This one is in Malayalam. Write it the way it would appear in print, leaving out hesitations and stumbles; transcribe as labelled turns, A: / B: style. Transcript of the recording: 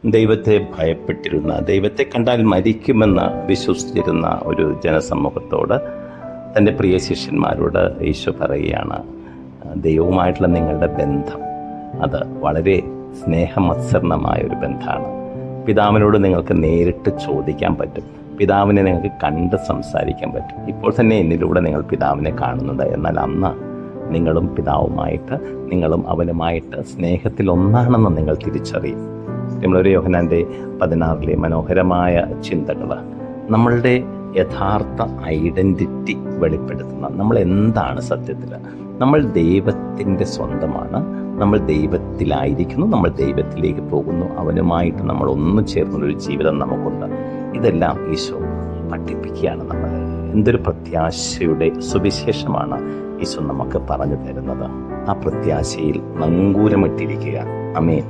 A: ദൈവത്തെ ഭയപ്പെട്ടിരുന്ന, ദൈവത്തെ കണ്ടാൽ മരിക്കുമെന്ന് വിശ്വസിച്ചിരുന്ന ഒരു ജനസമൂഹത്തോട്, തൻ്റെ പ്രിയ ശിഷ്യന്മാരോട് ഈശോ പറയുകയാണ്, ദൈവവുമായിട്ടുള്ള നിങ്ങളുടെ ബന്ധം അത് വളരെ സ്നേഹമത്സരണമായ ഒരു ബന്ധമാണ്. പിതാവിനോട് നിങ്ങൾക്ക് നേരിട്ട് ചോദിക്കാൻ പറ്റും, പിതാവിനെ നിങ്ങൾക്ക് കണ്ട് സംസാരിക്കാൻ പറ്റും. ഇപ്പോൾ തന്നെ എന്നിലൂടെ നിങ്ങൾ പിതാവിനെ കാണുന്നുണ്ട്. എന്നാൽ അന്ന് നിങ്ങളും പിതാവുമായിട്ട്, നിങ്ങളും അവനുമായിട്ട് സ്നേഹത്തിൽ ഒന്നാണെന്ന് നിങ്ങൾ തിരിച്ചറിയും. നമ്മളൊരു യോഹന്നാൻ്റെ 16 മനോഹരമായ ചിന്തകൾ നമ്മളുടെ യഥാർത്ഥ ഐഡൻറ്റിറ്റി വെളിപ്പെടുത്തുന്ന, നമ്മൾ എന്താണ് സത്യത്തിൽ, നമ്മൾ ദൈവത്തിൻ്റെ സ്വന്തമാണ്, നമ്മൾ ദൈവത്തിലായിരിക്കുന്നു, നമ്മൾ ദൈവത്തിലേക്ക് പോകുന്നു, അവനുമായിട്ട് നമ്മൾ ഒന്നു ചേർന്നൊരു ജീവിതം നമുക്കുണ്ട്. ഇതെല്ലാം ഈശോ പഠിപ്പിക്കുകയാണ് നമ്മളെ. എന്തൊരു പ്രത്യാശയുടെ സുവിശേഷമാണ് ഈശോ നമുക്ക് പറഞ്ഞു തരുന്നത്. ആ പ്രത്യാശയിൽ നങ്കൂരമിട്ടിരിക്കുക. ആമേൻ.